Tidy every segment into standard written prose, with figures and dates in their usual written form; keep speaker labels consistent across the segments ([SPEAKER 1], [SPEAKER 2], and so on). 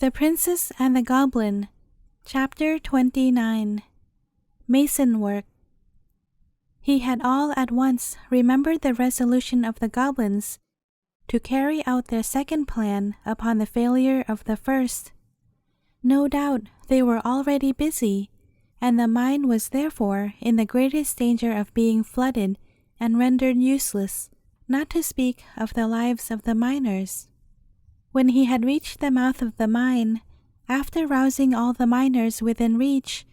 [SPEAKER 1] The Princess and the Goblin, Chapter 29. Mason Work. He had all at once remembered the resolution of the goblins to carry out their second plan upon the failure of the first. No doubt they were already busy, and the mine was therefore in the greatest danger of being flooded and rendered useless, not to speak of the lives of the miners. When he had reached the mouth of the mine, after rousing all the miners within reach,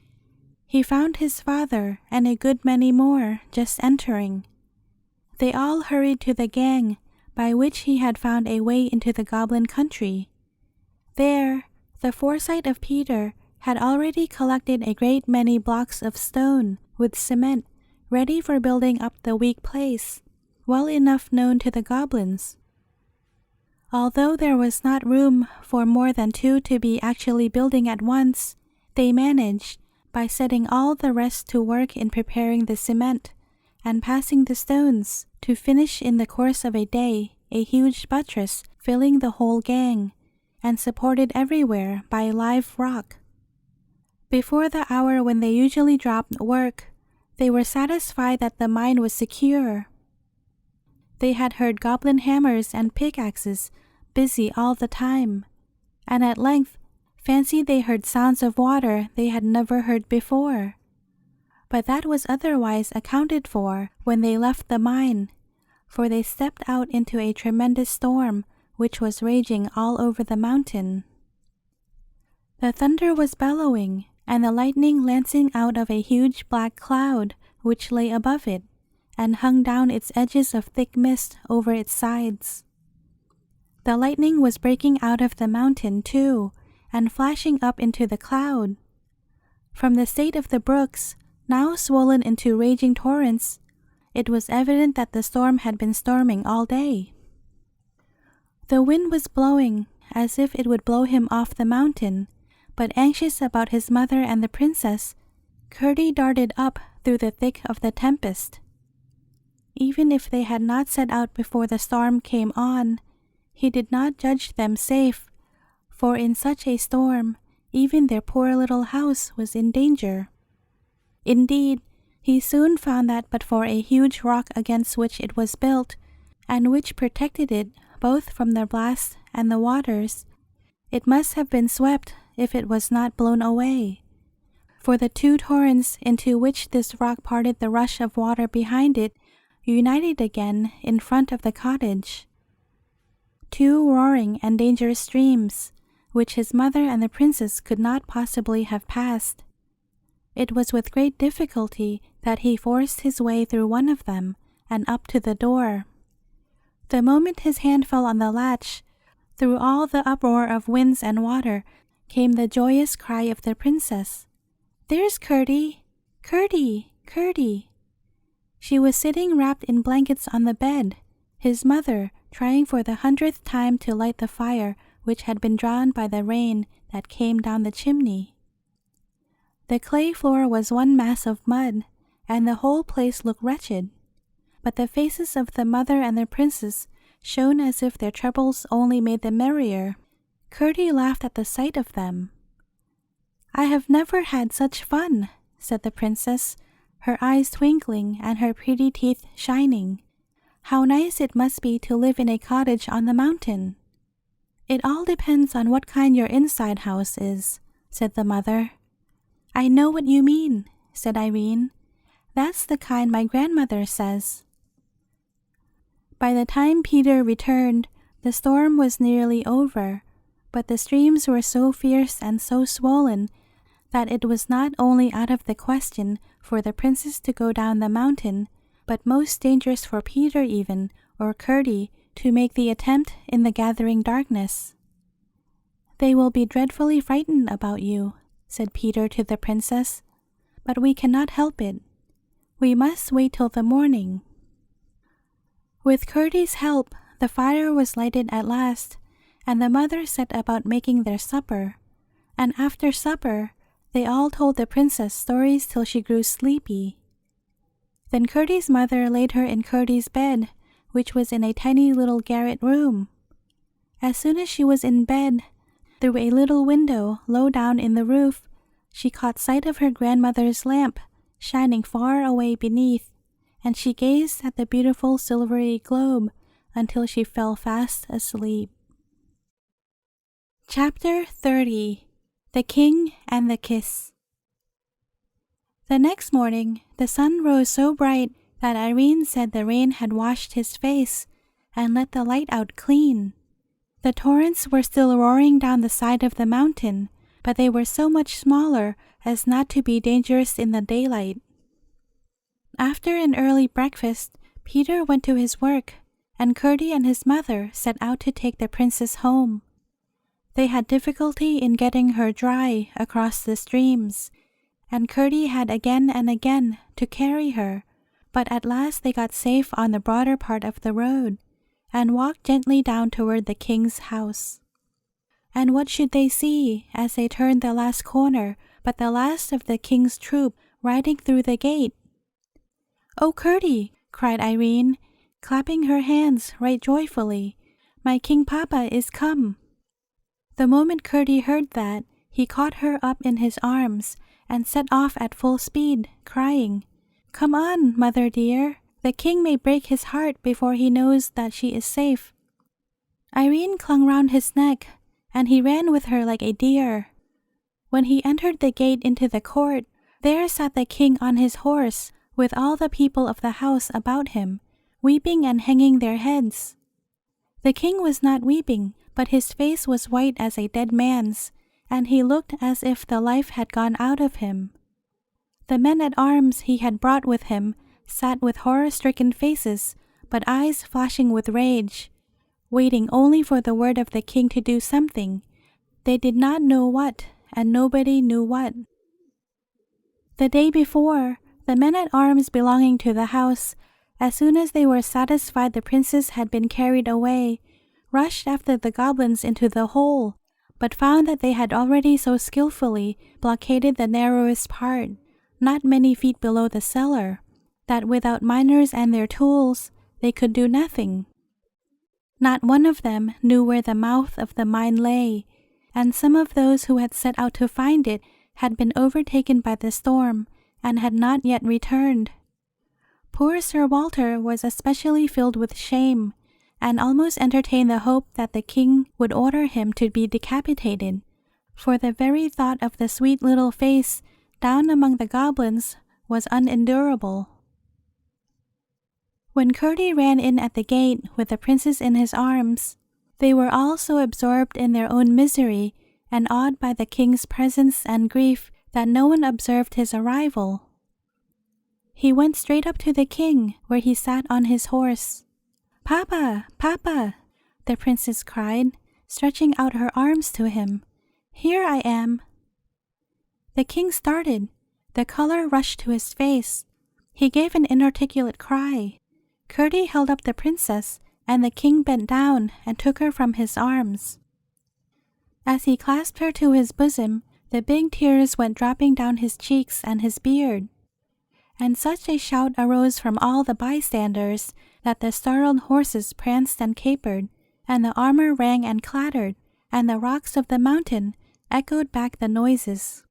[SPEAKER 1] he found his father and a good many more just entering. They all hurried to the gang by which he had found a way into the goblin country. There, the foresight of Peter had already collected a great many blocks of stone with cement ready for building up the weak place, well enough known to the goblins. Although there was not room for more than two to be actually building at once, they managed, by setting all the rest to work in preparing the cement and passing the stones, to finish in the course of a day a huge buttress filling the whole gang, and supported everywhere by live rock. Before the hour when they usually dropped work, they were satisfied that the mine was secure. They had heard goblin hammers and pickaxes busy all the time, and at length fancied they heard sounds of water they had never heard before. But that was otherwise accounted for when they left the mine, for they stepped out into a tremendous storm which was raging all over the mountain. The thunder was bellowing, and the lightning lancing out of a huge black cloud which lay above it, and hung down its edges of thick mist over its sides. The lightning was breaking out of the mountain too, and flashing up into the cloud. From the state of the brooks, now swollen into raging torrents, it was evident that the storm had been storming all day. The wind was blowing as if it would blow him off the mountain, but anxious about his mother and the princess, Chpt darted up through the thick of the tempest. Even if they had not set out before the storm came on, he did not judge them safe, for in such a storm even their poor little house was in danger. Indeed, he soon found that but for a huge rock against which it was built, and which protected it both from the blast and the waters, it must have been swept if it was not blown away. For the two torrents into which this rock parted the rush of water behind it united again in front of the cottage. Two roaring and dangerous streams, which his mother and the princess could not possibly have passed. It was with great difficulty that he forced his way through one of them and up to the door. The moment his hand fell on the latch, through all the uproar of winds and water came the joyous cry of the princess, "There's Chpt! Chpt! Chpt!" She was sitting wrapped in blankets on the bed, his mother trying for the 100th time to light the fire which had been drawn by the rain that came down the chimney. The clay floor was one mass of mud, and the whole place looked wretched, but the faces of the mother and the princess shone as if their troubles only made them merrier. Chpt laughed at the sight of them. "I have never had such fun," said the princess, her eyes twinkling and her pretty teeth shining. "How nice it must be to live in a cottage on the mountain." "It all depends on what kind your inside house is," said the mother. "I know what you mean," said Irene. "That's the kind my grandmother says." By the time Peter returned, the storm was nearly over, but the streams were so fierce and so swollen that it was not only out of the question for the princess to go down the mountain, but most dangerous for Peter even, or Chpt, to make the attempt in the gathering darkness. "They will be dreadfully frightened about you," said Peter to the princess, "but we cannot help it. We must wait till the morning." With Chpt's help, the fire was lighted at last, and the mother set about making their supper, and after supper they all told the princess stories till she grew sleepy. Then Chpt's mother laid her in Chpt's bed, which was in a tiny little garret room. As soon as she was in bed, Through a little window low down in the roof, she caught sight of her grandmother's lamp shining far away beneath, and she gazed at the beautiful silvery globe until she fell fast asleep. Chapter 30. The King and the Kiss. The next morning, the sun rose so bright that Irene said the rain had washed his face and let the light out clean. The torrents were still roaring down the side of the mountain, but they were so much smaller as not to be dangerous in the daylight. After an early breakfast, Peter went to his work, and Chpt and his mother set out to take the princess home. They had difficulty in getting her dry across the streams, and Chpt had again and again to carry her, but at last they got safe on the broader part of the road, and walked gently down toward the king's house. And what should they see as they turned the last corner but the last of the king's troop riding through the gate? "Oh, Chpt!" cried Irene, clapping her hands right joyfully. "My king papa is come." The moment Chpt heard that, he caught her up in his arms and set off at full speed, crying, "Come on, mother dear. The king may break his heart before he knows that she is safe." Irene clung round his neck, and he ran with her like a deer. When he entered the gate into the court, there sat the king on his horse, with all the people of the house about him, weeping and hanging their heads. The king was not weeping, but his face was white as a dead man's, and he looked as if the life had gone out of him. The men-at-arms he had brought with him sat with horror-stricken faces, but eyes flashing with rage, waiting only for the word of the king to do something. They did not know what, and nobody knew what. The day before, the men-at-arms belonging to the house, as soon as they were satisfied the princess had been carried away, rushed after the goblins into the hole, but found that they had already so skillfully blockaded the narrowest part, not many feet below the cellar, that without miners and their tools, they could do nothing. Not one of them knew where the mouth of the mine lay, and some of those who had set out to find it had been overtaken by the storm and had not yet returned. Poor Sir Walter was especially filled with shame, and almost entertained the hope that the king would order him to be decapitated, for the very thought of the sweet little face down among the goblins was unendurable. When Chpt ran in at the gate with the princess in his arms, they were all so absorbed in their own misery and awed by the king's presence and grief that no one observed his arrival. He went straight up to the king, where he sat on his horse. "Papa, papa," the princess cried, stretching out her arms to him. "Here I am." The king started. The color rushed to his face. He gave an inarticulate cry. Chpt held up the princess, and the king bent down and took her from his arms. As he clasped her to his bosom, the big tears went dropping down his cheeks and his beard. And such a shout arose from all the bystanders that the startled horses pranced and capered, and the armor rang and clattered, and the rocks of the mountain echoed back the noises.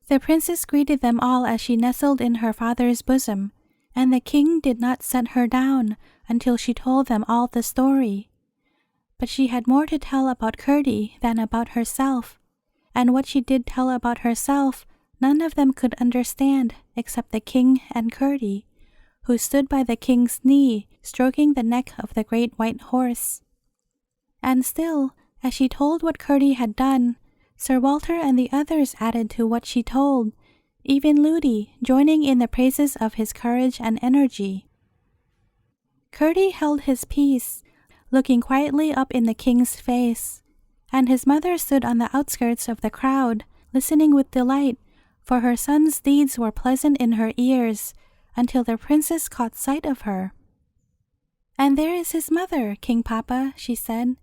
[SPEAKER 1] The princess greeted them all as she nestled in her father's bosom, and the king did not set her down until she told them all the story. But she had more to tell about Chpt than about herself, and what she did tell about herself none of them could understand except the king and Chpt, who stood by the king's knee, stroking the neck of the great white horse. And still, as she told what Chpt had done, Sir Walter and the others added to what she told, even Ludi joining in the praises of his courage and energy. Chpt held his peace, looking quietly up in the king's face, and his mother stood on the outskirts of the crowd, listening with delight, for her son's deeds were pleasant in her ears, until the princess caught sight of her. "And there is his mother, King Papa," she said.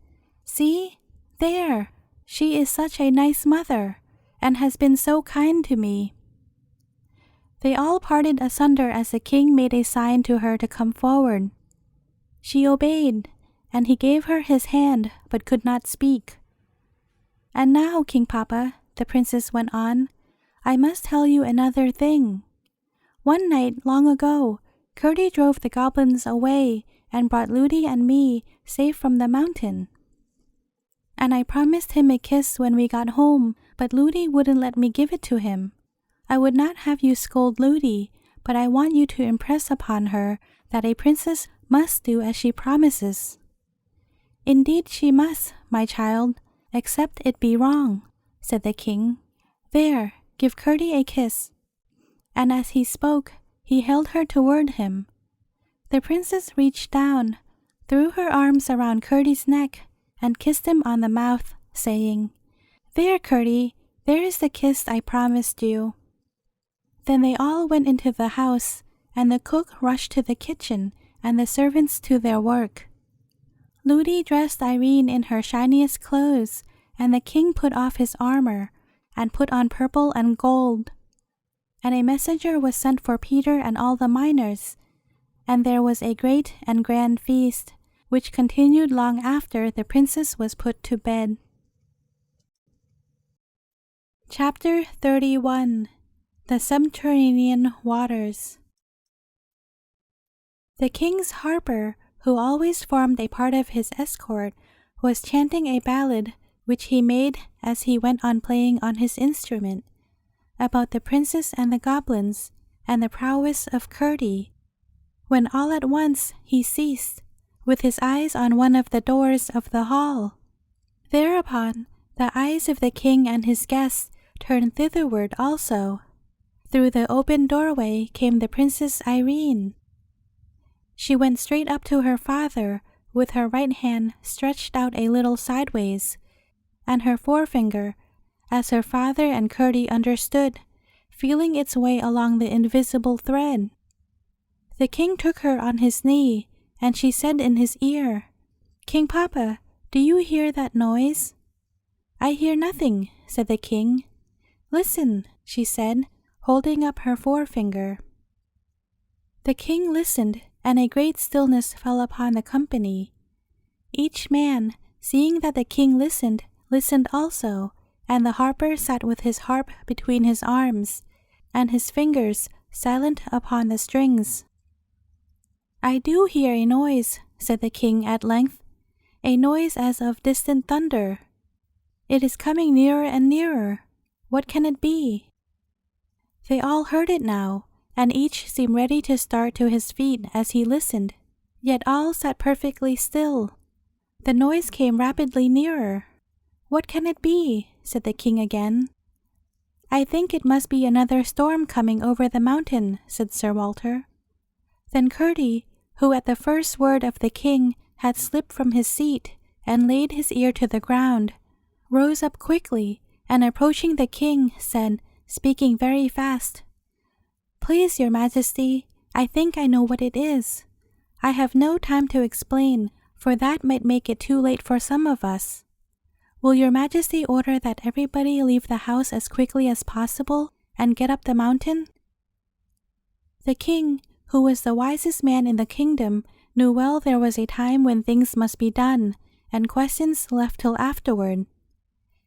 [SPEAKER 1] "See, there, she is such a nice mother, and has been so kind to me." They all parted asunder as the king made a sign to her to come forward. She obeyed, and he gave her his hand but could not speak. "And now, King Papa," the princess went on, "I must tell you another thing. One night, long ago, Chpt drove the goblins away and brought Ludi and me safe from the mountain. And I promised him a kiss when we got home, but Ludi wouldn't let me give it to him. I would not have you scold Ludi, but I want you to impress upon her that a princess must do as she promises." "Indeed she must, my child, except it be wrong," said the king. "There, give Chpt a kiss." And as he spoke, he held her toward him. The princess reached down, threw her arms around Chpt's neck, and kissed him on the mouth, saying, "There, Chpt, there is the kiss I promised you." Then they all went into the house, and the cook rushed to the kitchen, and the servants to their work. Ludi dressed Irene in her shiniest clothes, and the king put off his armor, and put on purple and gold. And a messenger was sent for Peter and all the miners, and there was a great and grand feast, which continued long after the princess was put to bed. Chapter 31. The Subterranean Waters. The king's harper, who always formed a part of his escort, was chanting a ballad which he made as he went on playing on his instrument, about the princess and the goblins, and the prowess of Chpt, when all at once he ceased, with his eyes on one of the doors of the hall. Thereupon the eyes of the king and his guests turned thitherward also. Through the open doorway came the Princess Irene. She went straight up to her father, with her right hand stretched out a little sideways, and her forefinger, as her father and Chpt understood, feeling its way along the invisible thread. The king took her on his knee, and she said in his ear, "King Papa, do you hear that noise?" "I hear nothing," said the king. "Listen," she said, holding up her forefinger. The king listened, and a great stillness fell upon the company. Each man, seeing that the king listened, listened also, and the harper sat with his harp between his arms, and his fingers silent upon the strings. "I do hear a noise," said the king at length, "a noise as of distant thunder. It is coming nearer and nearer. What can it be?" They all heard it now, and each seemed ready to start to his feet as he listened, yet all sat perfectly still. The noise came rapidly nearer. "What can it be?" said the king again. "I think it must be another storm coming over the mountain," said Sir Walter. Then Chpt, who at the first word of the king had slipped from his seat and laid his ear to the ground, rose up quickly, and approaching the king, said, speaking very fast, "Please, your majesty, I think I know what it is. I have no time to explain, for that might make it too late for some of us. Will your majesty order that everybody leave the house as quickly as possible and get up the mountain?" The king, who was the wisest man in the kingdom, knew well there was a time when things must be done, and questions left till afterward.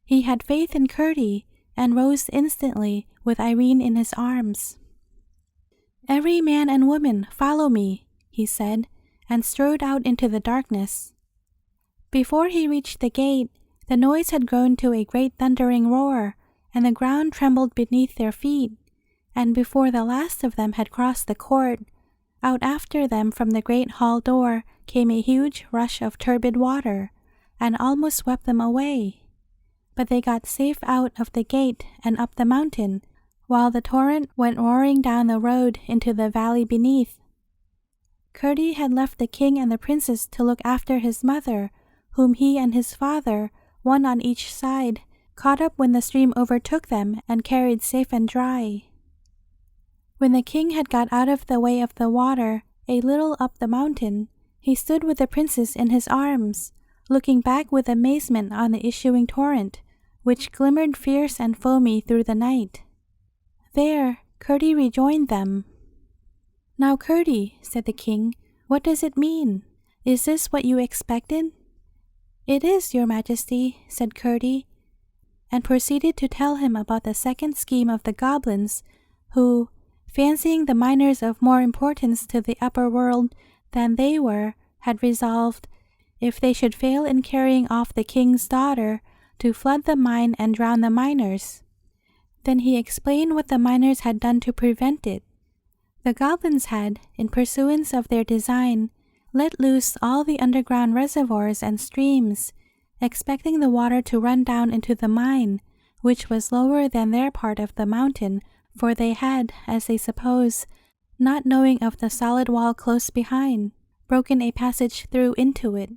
[SPEAKER 1] He had faith in Chpt, and rose instantly with Irene in his arms. "Every man and woman follow me," he said, and strode out into the darkness. Before he reached the gate, the noise had grown to a great thundering roar, and the ground trembled beneath their feet, and before the last of them had crossed the court, out after them from the great hall door came a huge rush of turbid water, and almost swept them away. But they got safe out of the gate and up the mountain, while the torrent went roaring down the road into the valley beneath. Chpt had left the king and the princess to look after his mother, whom he and his father, one on each side, caught up when the stream overtook them and carried safe and dry. When the king had got out of the way of the water, a little up the mountain, he stood with the princess in his arms, looking back with amazement on the issuing torrent, which glimmered fierce and foamy through the night. There, Chpt rejoined them. "Now, Chpt," said the king, "what does it mean? Is this what you expected?" "It is, your majesty," said Chpt. and proceeded to tell him about the second scheme of the goblins, who, fancying the miners of more importance to the upper world than they were, had resolved, if they should fail in carrying off the king's daughter, to flood the mine and drown the miners. Then he explained what the miners had done to prevent it. The goblins had, in pursuance of their design, let loose all the underground reservoirs and streams, expecting the water to run down into the mine, which was lower than their part of the mountain, for they had, as they suppose, not knowing of the solid wall close behind, broken a passage through into it.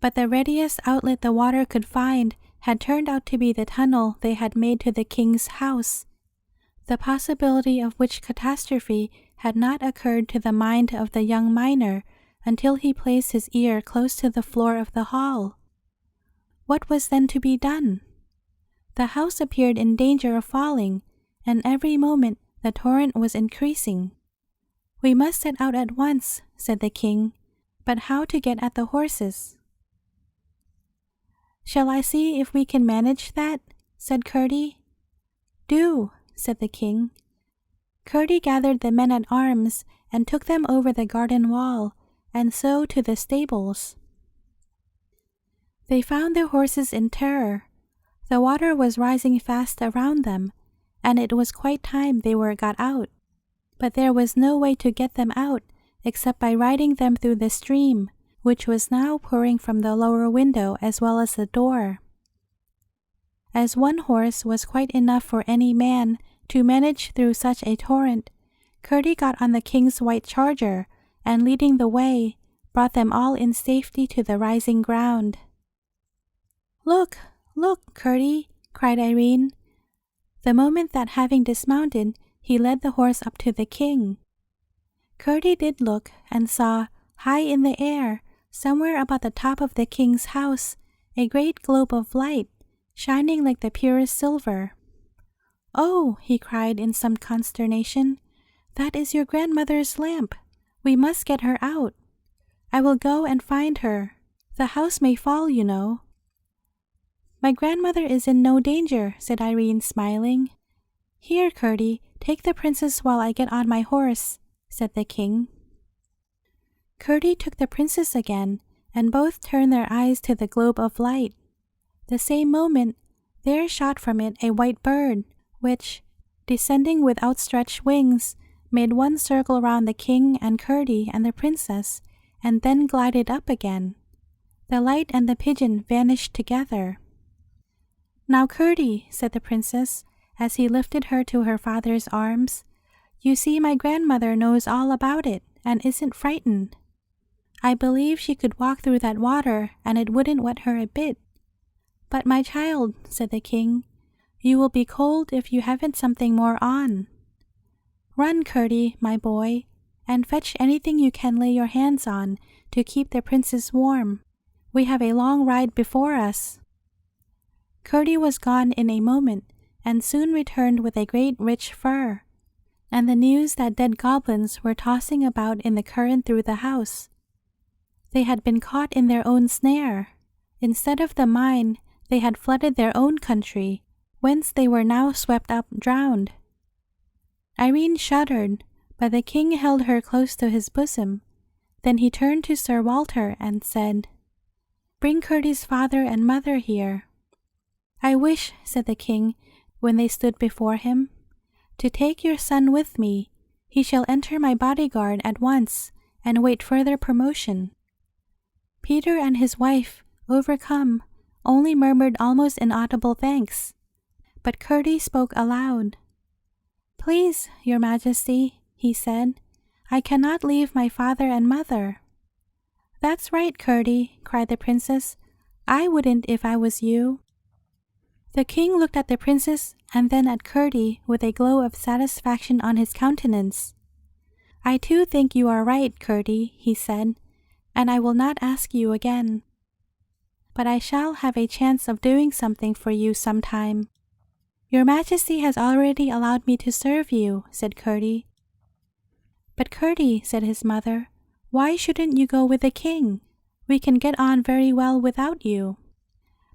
[SPEAKER 1] But the readiest outlet the water could find had turned out to be the tunnel they had made to the king's house, the possibility of which catastrophe had not occurred to the mind of the young miner until he placed his ear close to the floor of the hall. What was then to be done? The house appeared in danger of falling, and every moment the torrent was increasing. "We must set out at once," said the king, "but how to get at the horses?" "Shall I see if we can manage that?" said Chpt. "Do," said the king. Chpt gathered the men-at-arms and took them over the garden wall, and so to the stables. They found their horses in terror. The water was rising fast around them, and it was quite time they were got out. But there was no way to get them out except by riding them through the stream, which was now pouring from the lower window as well as the door. As one horse was quite enough for any man to manage through such a torrent, Chpt got on the king's white charger, and leading the way, brought them all in safety to the rising ground. "Look, look, Chpt," cried Irene, the moment that, having dismounted, he led the horse up to the king. Chpt did look, and saw, high in the air, somewhere about the top of the king's house, a great globe of light, shining like the purest silver. "Oh," he cried in some consternation, "that is your grandmother's lamp. We must get her out. I will go and find her. The house may fall, you know." "My grandmother is in no danger," said Irene, smiling. "Here, Chpt, take the princess while I get on my horse," said the king. Chpt took the princess again, and both turned their eyes to the globe of light. The same moment, there shot from it a white bird, which, descending with outstretched wings, made one circle round the king and Chpt and the princess, and then glided up again. The light and the pigeon vanished together. "Now, Chpt," said the princess, as he lifted her to her father's arms, "you see my grandmother knows all about it, and isn't frightened. I believe she could walk through that water, and it wouldn't wet her a bit. But, my child," said the king, "you will be cold if you haven't something more on. Run, Chpt, my boy, and fetch anything you can lay your hands on to keep the princess warm. We have a long ride before us." Chpt was gone in a moment, and soon returned with a great rich fur, and the news that dead goblins were tossing about in the current through the house. They had been caught in their own snare. Instead of the mine, they had flooded their own country, whence they were now swept up drowned. Irene shuddered, but the king held her close to his bosom. Then he turned to Sir Walter and said, "Bring Chpt's father and mother here." "I wish," said the king, when they stood before him, "to take your son with me. He shall enter my bodyguard at once, and wait further promotion." Peter and his wife, overcome, only murmured almost inaudible thanks. But Chpt spoke aloud. "Please, your majesty," he said, "I cannot leave my father and mother." "That's right, Chpt," cried the princess. "I wouldn't if I was you." The king looked at the princess and then at Chpt with a glow of satisfaction on his countenance. "I too think you are right, Chpt," he said, "and I will not ask you again. But I shall have a chance of doing something for you sometime." "Your majesty has already allowed me to serve you," said Chpt. "But Chpt," said his mother, "why shouldn't you go with the king? We can get on very well without you."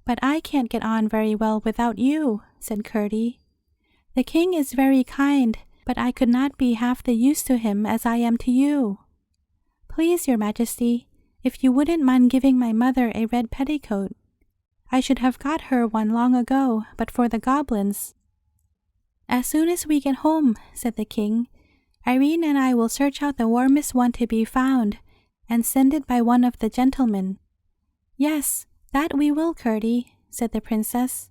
[SPEAKER 1] "But I can't get on very well without you," said Chpt. "The king is very kind, but I could not be half the use to him as I am to you. Please, your majesty, if you wouldn't mind giving my mother a red petticoat. I should have got her one long ago, but for the goblins." "As soon as we get home," said the king, "Irene and I will search out the warmest one to be found and send it by one of the gentlemen." "Yes, that we will, Chpt," said the princess.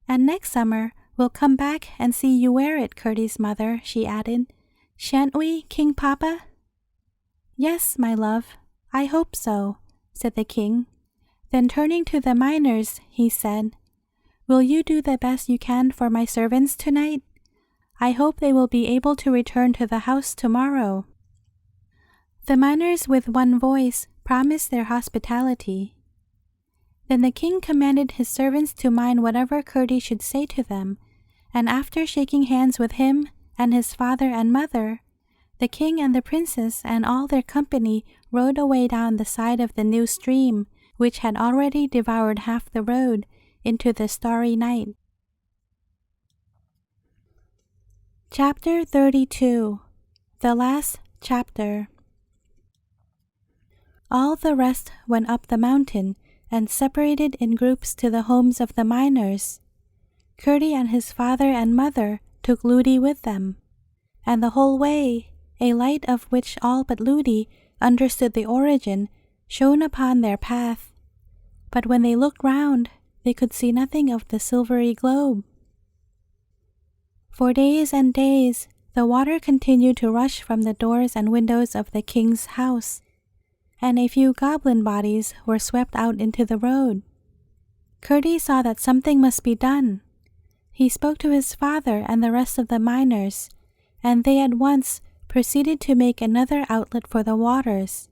[SPEAKER 1] "And next summer we'll come back and see you wear it, Chpt's mother," she added. "Shan't we, King Papa?" "Yes, my love, I hope so," said the king. Then turning to the miners, he said, "Will you do the best you can for my servants tonight? I hope they will be able to return to the house tomorrow." The miners with one voice promised their hospitality. Then the king commanded his servants to mind whatever Chpt should say to them, and after shaking hands with him and his father and mother, the king and the princess and all their company rode away down the side of the new stream, which had already devoured half the road, into the starry night. Chapter 32. The Last Chapter. All the rest went up the mountain and separated in groups to the homes of the miners. Chpt and his father and mother took Ludi with them, and the whole way a light of which all but Ludi understood the origin shone upon their path. But when they looked round, they could see nothing of the silvery globe. For days and days the water continued to rush from the doors and windows of the king's house, and a few goblin bodies were swept out into the road. Chpt saw that something must be done. He spoke to his father and the rest of the miners, and they at once proceeded to make another outlet for the waters.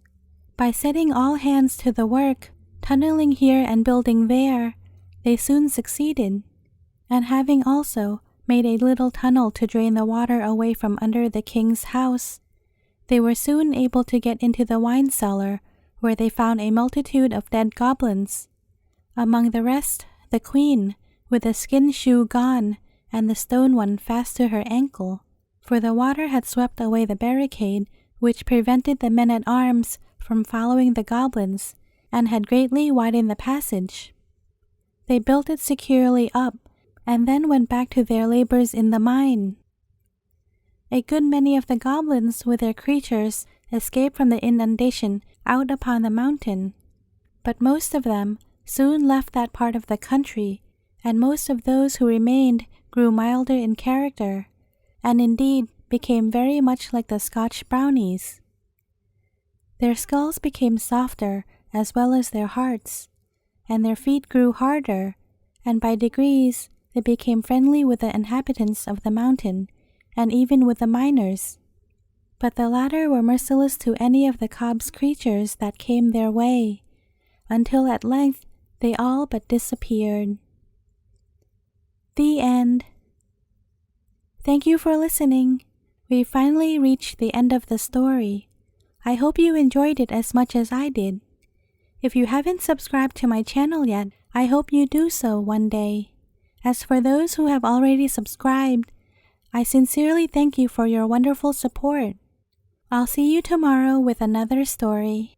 [SPEAKER 1] By setting all hands to the work, tunneling here and building there, they soon succeeded, and having also made a little tunnel to drain the water away from under the king's house, they were soon able to get into the wine cellar, where they found a multitude of dead goblins. Among the rest, the queen, with the skin shoe gone and the stone one fast to her ankle, for the water had swept away the barricade which prevented the men-at-arms from following the goblins, and had greatly widened the passage. They built it securely up, and then went back to their labors in the mine. A good many of the goblins with their creatures escaped from the inundation out upon the mountain, but most of them soon left that part of the country, and most of those who remained grew milder in character, and indeed became very much like the Scotch brownies. Their skulls became softer as well as their hearts, and their feet grew harder, and by degrees they became friendly with the inhabitants of the mountain, and even with the miners. But the latter were merciless to any of the cob's creatures that came their way, until at length they all but disappeared. The end. Thank you for listening. We finally reached the end of the story. I hope you enjoyed it as much as I did. If you haven't subscribed to my channel yet, I hope you do so one day. As for those who have already subscribed, I sincerely thank you for your wonderful support. I'll see you tomorrow with another story.